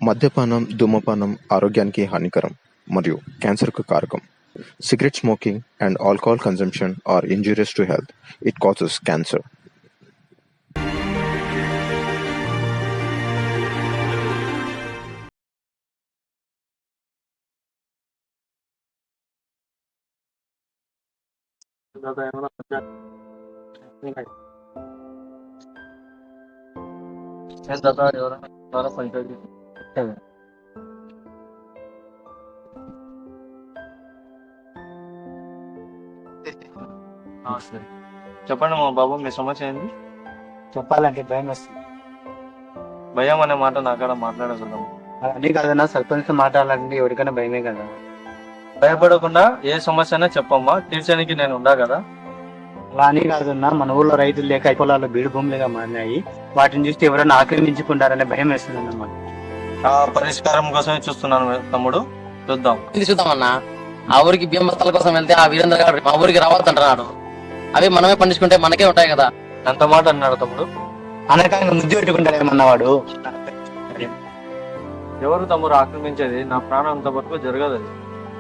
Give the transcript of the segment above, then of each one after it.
మద్యపానం, ధూమపానం ఆరోగ్యానికి హానికరం మరియు క్యాన్సర్‌కు కారకం. Cigarette smoking and alcohol consumption are injurious to health. It causes cancer. చెప్పండి మా బాబు, మీ సమస్య ఏంది? చెప్పాలంటే భయం వస్తుంది. భయం అనే మాట నాకాడ మాట్లాడగలం. అదే కదన్నా, సర్పంచ్ మాట్లాడాలంటే ఎవరికైనా భయమే కదా. భయపడకుండా ఏ సమస్య అయినా చెప్పమ్మా, తీర్చడానికి నేను ఉండా కదా. అలా అని కాదన్నా, మన ఊళ్ళో రైతులు లేక పొలాల్లో బీడు భూములుగా మారినాయి. వాటిని చూస్తే ఎవరైనా ఆక్రమించుకుంటారనే భయం వేస్తుంది అన్నమాట. ఆ పరిష్కారం కోసమే చూస్తున్నాను తమ్ముడు, చూద్దాం. చూద్దామన్నా. ఆ ఊరికి బియ్యం బస్తాల కోసం వెళ్తే ఆ వీరేంద్ర గారు మా ఊరికి రావద్దంటున్నాడు. అవి మనమే పండించుకుంటే మనకే ఉంటాయి కదా. ఎంత మాట అన్నాడు తమ్ముడు? అనకాంగా ముద్దు పెట్టుకుంటాడేమన్నా వాడు. ఎవరు తమ్ముడు ఆక్రమించేది? నా ప్రాణం అంత వరకు జరగదు. అది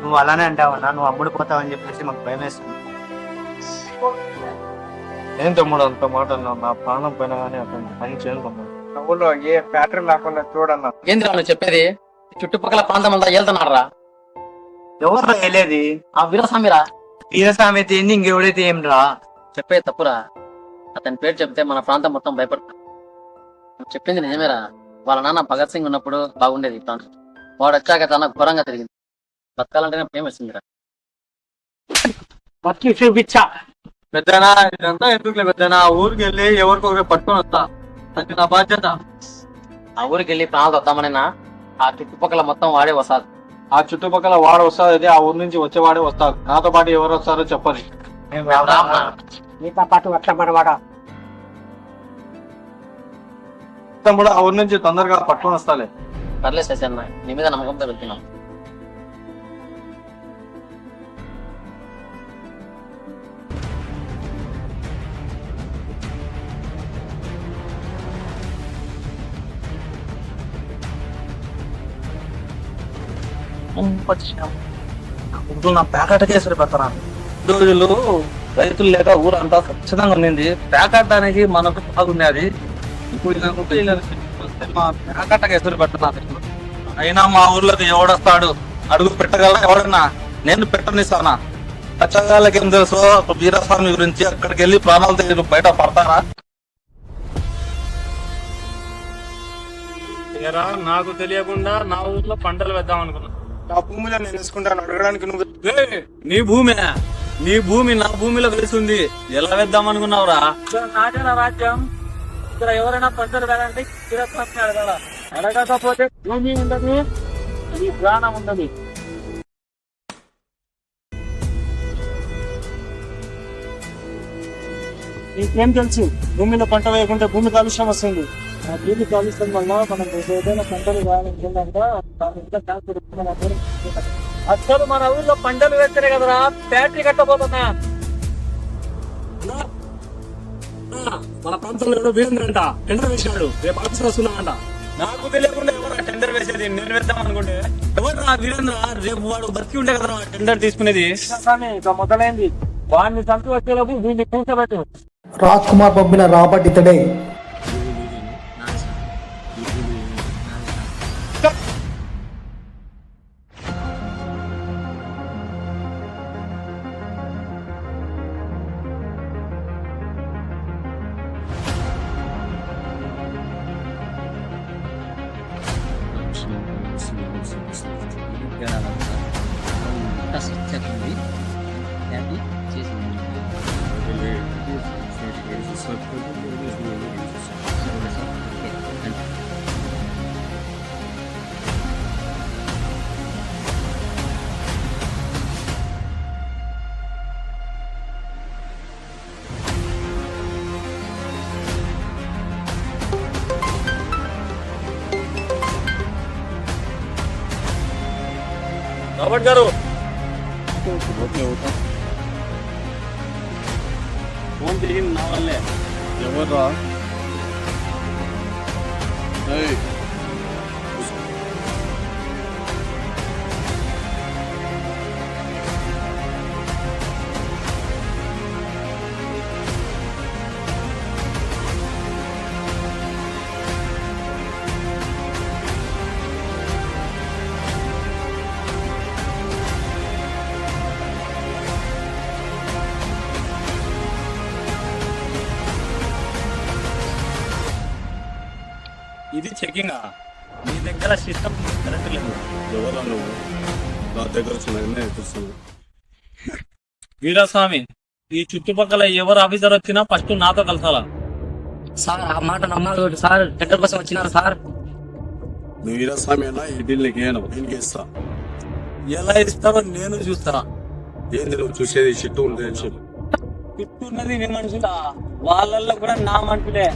నువ్వు అలానే అంటావన్నా, నువ్వు అమ్ముడు పోతావని చెప్పేసి మాకు భయం వేస్తుంది. ఏం తమ్ముడు అంత మాట అన్నావు? నా ప్రాణం పైన కానీ అతను పని చేయను తమ్ముడు. ఊళ్ళో ఏ ప్యాటర్న్ లేకుండా చూడన్నా. ఏంద్రా నువ్వు చెప్పేది? చుట్టుపక్కల ప్రాంతం అంతా వెళ్తున్నారా? ఎవరు వెళ్ళేది? ఆ వీరస్వామిరా. వీరస్వామి అయితే ఏంది, ఇంకెవడైతే ఏం రా. చెప్పేది తప్పురా. అతని పేరు చెప్తే మన ప్రాంతం మొత్తం భయపడతా. నువ్వు చెప్పింది నిజమేరా. వాళ్ళ నాన్న భగత్ సింగ్ ఉన్నప్పుడు బాగుండేది ప్రాంతం. వాడు వచ్చాక చాలా ఘోరంగా తిరిగింది. బతకాలంటేనే ప్రేమ వేసిందిరా. చూపించా పెద్దనా, ఇదంతా ఎందుకులే పెద్దనా. ఊరికి వెళ్ళి ఎవరికొకరు పట్టుకొని వస్తా, అది నా బాధ్యత. ఆ ఊరికి వెళ్ళి ప్రాణాలు వద్దామనైనా ఆ చుట్టుపక్కల మొత్తం వాడే వస్తాడు. ఆ చుట్టుపక్కల వాడు వస్తాడు, ఆ ఊరు నుంచి వచ్చేవాడే వస్తాడు. నాతో పాటు ఎవరు వస్తారో చెప్పని. నీతో పాటు అట్లా మనవాడా. తమ్ముడు ఆ ఊరు నుంచి తొందరగా పట్టుకొని వస్తాలే. పర్లేదు శశన్న, నీ మీద నమ్మకంతో వెళ్తున్నాం. నా ప్యాకెట్ కేసులు పెడతాను. రోజులు రైతులు లేక ఊరంతా ఖచ్చితంగా ఉండింది. ప్యాకెట్ అనేది మనకు బాగున్నది. ఇప్పుడు ప్యాకెట్ కేసులు పెడుతున్నాను. అయినా మా ఊర్లోకి ఎవడొస్తాడు? అడుగు పెట్టగల ఎవడన్నా? నేను పెట్టనిస్తానా? పచ్చగాళ్ళకి ఏం తెలుసు వీరస్వామి గురించి? అక్కడికి వెళ్ళి ప్రాణాలతో బయట పడతారా? నాకు తెలియకుండా నా ఊర్లో పంటలు వేద్దాం అనుకున్నా. నా భూమిలో నేను వేసుకుంటాను, అడగడానికి నువ్వు. నీ భూమి నీ భూమి నా భూమిలో వెళ్తుంది. ఎలా వేద్దాం అనుకున్నావురా? నాటన రాజ్యం. ఇక్కడ ఎవరైనా పంటలు వేయాలంటే అడగాల. అడగకపోతే భూమి ఉండదు, నీ ప్రాణం ఉండదు. నీకేం తెలుసు? భూమిలో పంట వేయకుంటే భూమి కాలుష్యం వస్తుంది. ఆ భూమి కాలుష్యం వల్ల మనం ఏదైనా పంటలు వేయాలనుకుంటే అసలు మన ఊళ్ళో పంటలు వేస్తేనే కదరా ఫ్యాక్టరీ కట్టబోతున్నా. మన ప్రాంతంలో వీరేంద్ర అంట టెండర్ వేసినాడు, రేపు ఆఫీస్ వస్తున్నాడంట. నాకు తెలియకుండా ఎవరు టెండర్ వేసేది? నేను వేద్దాం అనుకుంటే ఎవరు వీరేంద్ర? రేపు వాడు బతికి ఉంటే కదా టెండర్ తీసుకునేది. ఇక మొదలైంది. వాడిని చంపి వచ్చేలోపు వీడిని కూర్చోబెట్టు. రాజ్ కుమార్ పంపిన రాబర్ట్ ఇతడే. రాబర్ట్ గారు, ఫోన్ తిరిగింది నా వల్లే. ఎవర్రా? చెకింగ్ మీ దగ్గర సిస్టమ్ కరెక్ట్ లేదు. ఎవరా నువ్వు? నా దగ్గర చిన్నగానే చూస్తున్నాను. వీరస్వామి, ఈ చుట్టుపక్కల ఎవరు ఆఫీసర్ వచ్చినా ఫస్ట్ నాతో కలసాలా. సార్ ఆ మాట నమ్మాలి సార్, టెండర్ కోసం వచ్చినారు సార్. నువ్వు వీరస్వామి అయినా ఈ డీల్ నీకేను నేను ఇస్తా. ఎలా ఇస్తారో నేను చూస్తా. ఏంది నువ్వు చూసేది షిట్టు ఉంది అని చెప్పి చుట్టూన్నది నీ మనుషులా, వాళ్ళల్లో కూడా నా మనుషులే.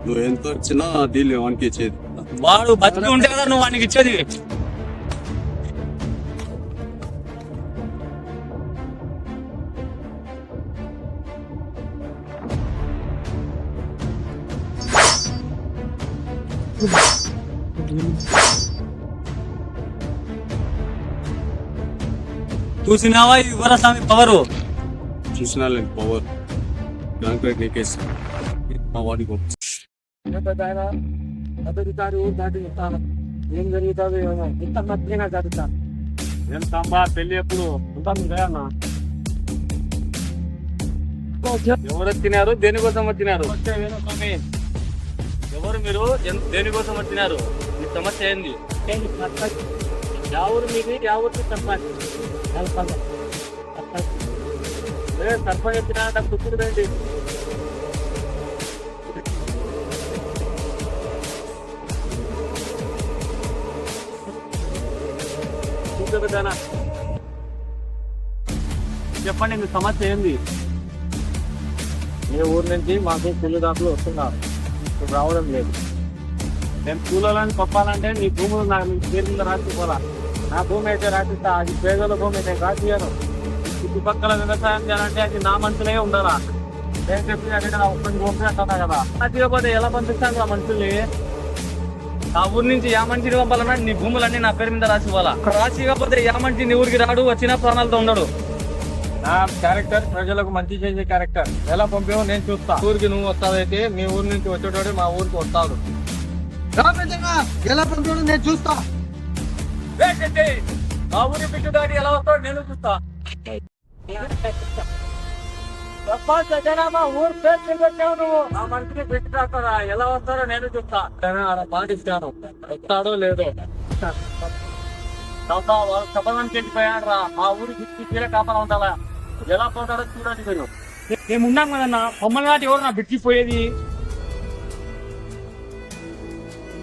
నువ్వు ఎంత వచ్చినా డీల్ వానికి ఇచ్చేది. వాడు బతికి ఉంటే కదా నువ్వు వానికి ఇచ్చేది. చూసినావా ఈ వీరస్వామి పవరు? చూసినా లేని పవర్ కాంక్రీట్ నీకేస్తా. మా వాడికి ఏం జరుగుతుంది ఇంత మధ్యగా జరుగుతాను. నేను సంబా పెళ్లి ఎప్పుడు ఉంటాను అన్న. ఎవరు వచ్చినారు, దేనికోసం వచ్చినారు? స్వామి, ఎవరు మీరు, దేనికోసం వచ్చినారు? మీ సమస్య ఏంది? ఎవరు మీది, ఎవరికి సర్పంచ్? సర్పంచ్ వచ్చినా నాకు గుర్తుదండి. చెప్పండి మీ సమస్య ఏంది? మీ ఊరు నుంచి మాకు కూలి దాంట్లో వస్తున్నారు, ఇప్పుడు రావడం లేదు. నేను కూలని పంపాలంటే నీ భూములు నాకు పేరు మీద రాసిపోవాలా. నా భూమి అయితే రాసిస్తా, అది పేదల భూమి నేను రాసియాను. చుట్టుపక్కల వ్యవసాయం చేయాలంటే అది నా మనుషులే ఉండాలా. నేను చెప్పి అడిగిన ఒక్కడికి పంపి అంటున్నా కదా, రాసిపోతే ఎలా పంపిస్తాను ఆ మనుషుల్ని? ఆ ఊరి నుంచి యా మనిషిని పంపాలన్నా నీ భూములన్నీ నా పేరు మీద రాసిపోవాలా. రాసి కాకపోతే యా మనిషి నీ ఊరికి రాడు, వచ్చిన ప్రాణాలతో ఉండడు. నా క్యారెక్టర్ ప్రజలకు మంచి చేసే క్యారెక్టర్. ఎలా పంపేవో నేను చూస్తా. ఊరికి నువ్వు వస్తావైతే మీ ఊరి నుంచి వచ్చేటోడు మా ఊరికి వస్తాడు. ఎలా పంపాడో నేను చూస్తా. మా ఊరి బిడ్డదాడి ఎలా వస్తాడు నేను చూస్తా. మా ఊరు పేరు పెట్టావు నువ్వు. ఆ మనిషిని పెట్టి రాస్తారా, ఎలా వస్తారో నేను చూస్తా. ఆడ పాటిస్తాను, వస్తాడో లేదో. వాళ్ళు శపథం పెట్టిపోయాడు రా. మా ఊరికి తీరే కాపలా ఉండాలా. ఎలా పోతాడో చూడండి మీరు. మేము ఉన్నాం కదన్నా, మమ్మల్ని నాటి ఎవరు నా బిడ్డిపోయేది.